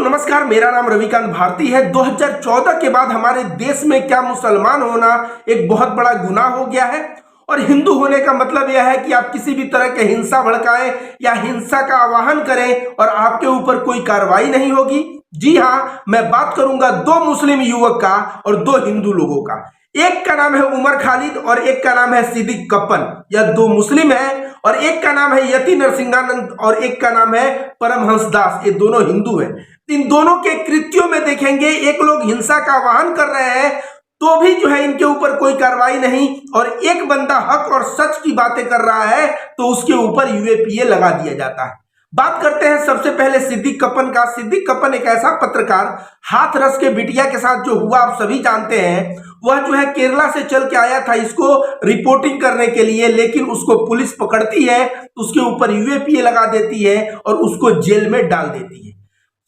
नमस्कार, मेरा नाम रविकांत भारती है। 2014 के बाद हमारे देश में क्या मुसलमान होना एक बहुत बड़ा गुनाह हो गया है। और हिंदू होने का मतलब यह है कि आप किसी भी तरह के हिंसा भड़काएं या हिंसा का आह्वान करें और आपके ऊपर कोई कार्रवाई नहीं होगी। जी हाँ, मैं बात करूंगा दो मुस्लिम युवक का और दो हिंदू लोगों का। एक का नाम है उमर खालिद और एक का नाम है सिद्दीक कप्पन। यह दो मुस्लिम हैं और एक का नाम है यति नरसिंहानंद और एक का नाम है परमहंस दास। ये दोनों हिंदू हैं। इन दोनों के कृत्यों में देखेंगे, एक लोग हिंसा का आह्वान कर रहे हैं तो भी जो है इनके ऊपर कोई कार्रवाई नहीं, और एक बंदा हक और सच की बातें कर रहा है तो उसके ऊपर यूएपीए लगा दिया जाता है। बात करते हैं सबसे पहले सिद्दीक कप्पन का। सिद्दीक कप्पन एक ऐसा पत्रकार, हाथरस के बिटिया के साथ जो हुआ आप सभी जानते हैं। वह जो है केरला से चल के आया था इसको रिपोर्टिंग करने के लिए, लेकिन उसको पुलिस पकड़ती है, उसके ऊपर यूएपीए लगा देती है और उसको जेल में डाल देती है।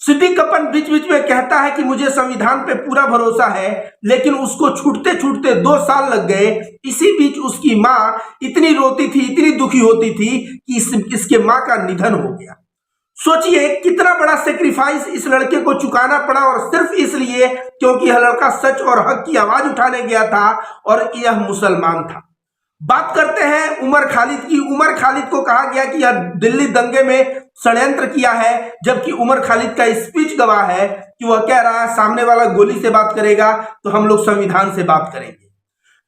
सिद्दीक कप्पन बीच बीच में कहता है कि मुझे संविधान पे पूरा भरोसा है, लेकिन उसको छूटते छूटते 2 साल लग गए। इसी बीच उसकी माँ इतनी रोती थी, इतनी दुखी होती थी कि इसके माँ का निधन हो गया। सोचिए कितना बड़ा सेक्रीफाइस इस लड़के को चुकाना पड़ा, और सिर्फ इसलिए क्योंकि यह लड़का सच और हक की आवाज उठाने गया था और यह मुसलमान था। बात करते हैं उमर खालिद की। उमर खालिद को कहा गया कि यह दिल्ली दंगे में षड्यंत्र किया है, जबकि उमर खालिद का स्पीच गवाह है कि वह कह रहा है सामने वाला गोली से बात करेगा तो हम लोग संविधान से बात करेंगे।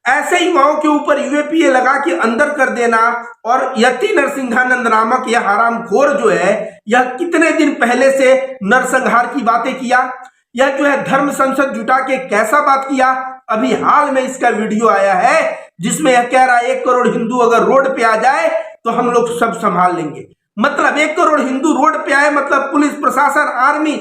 ऐसे युवाओं के ऊपर यूएपीए लगा के अंदर कर देना, और यति नरसिंहानंद नामक यह हरामखोर जो है, यह कितने दिन पहले से नरसंहार की बातें किया। यह जो है धर्म संसद जुटा के कैसा बात किया। अभी हाल में इसका वीडियो आया है जिसमें यह कह रहा है 1 करोड़ हिंदू अगर रोड पे आ जाए तो हम लोग सब संभाल लेंगे। मतलब 1 करोड़ हिंदू रोड पे आए मतलब पुलिस प्रशासन आर्मी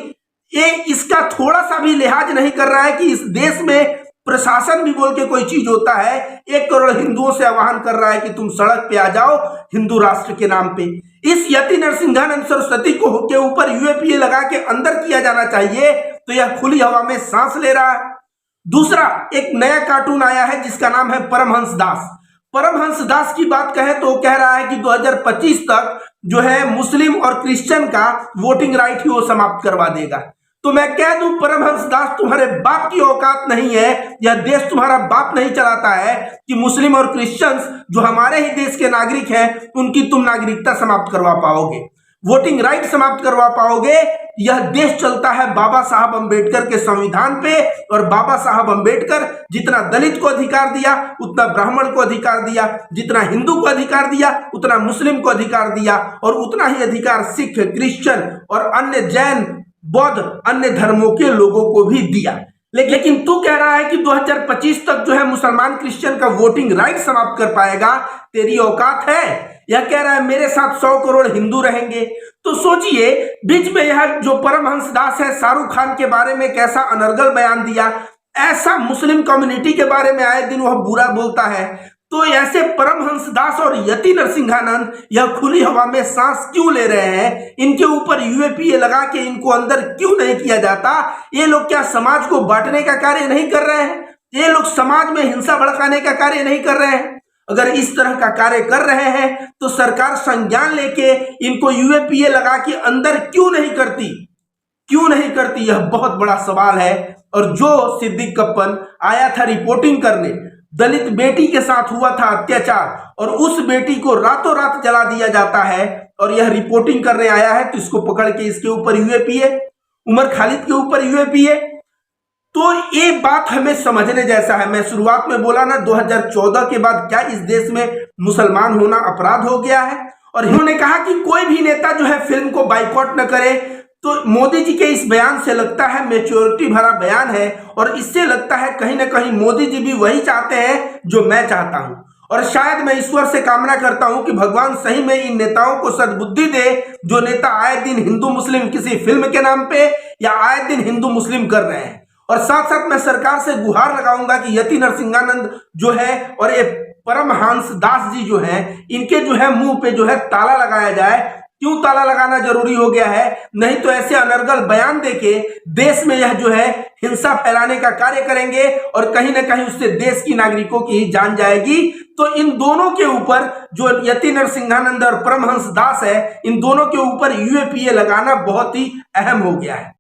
ये इसका थोड़ा सा भी लिहाज नहीं कर रहा है कि इस देश में प्रशासन भी बोल के कोई चीज होता है। 1 करोड़ हिंदुओं से आह्वान कर रहा है कि तुम सड़क पे आ जाओ हिंदू राष्ट्र के नाम पे। इस यति नरसिंहानंद सरस्वती को के ऊपर यूएपीए लगा के अंदर किया जाना चाहिए, तो यह खुली हवा में सांस ले रहा है। दूसरा, एक नया कार्टून आया है जिसका नाम है परमहंस दास। परमहंस दास की बात कहें तो कह रहा है कि 2025 तक जो है मुस्लिम और क्रिश्चियन का वोटिंग राइट ही वो समाप्त करवा देगा। तो मैं कह दूं परमहंस दास, तुम्हारे बाप की औकात नहीं है, यह देश तुम्हारा बाप नहीं चलाता है कि मुस्लिम और क्रिश्चियंस जो हमारे ही देश के नागरिक हैं उनकी तुम नागरिकता समाप्त करवा पाओगे, वोटिंग राइट समाप्त करवा पाओगे। यह देश चलता है बाबा साहब अंबेडकर के संविधान पे, और बाबा साहब अंबेडकर जितना दलित को अधिकार दिया उतना ब्राह्मण को अधिकार दिया, जितना हिंदू को अधिकार दिया उतना मुस्लिम को अधिकार दिया, और उतना ही अधिकार सिख, क्रिश्चियन और अन्य जैन, बौद्ध, अन्य धर्मों के लोगों को भी दिया। लेकिन तू कह रहा है कि 2025 तक जो है मुसलमान क्रिश्चियन का वोटिंग राइट समाप्त कर पाएगा। तेरी औकात है? यह कह रहा है मेरे साथ 100 करोड़ हिंदू रहेंगे। तो सोचिए बीच में यह जो परमहंस दास है शाहरुख खान के बारे में कैसा अनर्गल बयान दिया। ऐसा मुस्लिम कम्युनिटी के बारे में आए दिन वह बुरा बोलता है। तो ऐसे परमहंस दास और यति नरसिंहानंद यह खुली हवा में सांस क्यों ले रहे हैं? इनके ऊपर यूएपीए लगा के इनको अंदर क्यों नहीं किया जाता? ये लोग क्या समाज को बांटने का कार्य नहीं कर रहे हैं? ये लोग समाज में हिंसा भड़काने का कार्य नहीं कर रहे हैं? अगर इस तरह का कार्य कर रहे हैं तो सरकार संज्ञान लेके इनको यूएपीए लगा के अंदर क्यों नहीं करती? क्यों नहीं करती? यह बहुत बड़ा सवाल है। और जो सिद्दीक कप्पन आया था रिपोर्टिंग करने, दलित बेटी के साथ हुआ था अत्याचार, और उस बेटी को रातों रात जला दिया जाता है, और यह रिपोर्टिंग करने आया है तो इसको पकड़ के इसके ऊपर यूएपीए, उमर खालिद के ऊपर यूएपीए। तो ये बात हमें समझने जैसा है। मैं शुरुआत में बोला ना 2014 के बाद क्या इस देश में मुसलमान होना अपराध हो गया है। और इन्होंने कहा कि कोई भी नेता जो है फिल्म को बाइकआउट न करे। तो मोदी जी के इस बयान से लगता है मैच्योरिटी भरा बयान है, और इससे लगता है कहीं ना कहीं मोदी जी भी वही चाहते हैं जो मैं चाहता हूं। और शायद मैं ईश्वर से कामना करता हूं कि भगवान सही में इन नेताओं को सद्बुद्धि दे, जो नेता आए दिन हिंदू मुस्लिम किसी फिल्म के नाम पे या आए दिन हिंदू मुस्लिम कर रहे हैं। और साथ साथ मैं सरकार से गुहार लगाऊंगा कि यति नरसिंहानंद जो है और ये परमहंस दास जी जो है, इनके जो है मुंह पे जो है ताला लगाया जाए। क्यों ताला लगाना जरूरी हो गया है? नहीं तो ऐसे अनर्गल बयान देके देश में यह जो है हिंसा फैलाने का कार्य करेंगे, और कहीं ना कहीं उससे देश की नागरिकों की जान जाएगी। तो इन दोनों के ऊपर जो यति नरसिंहानंद और परमहंस दास है, इन दोनों के ऊपर यूएपीए लगाना बहुत ही अहम हो गया है।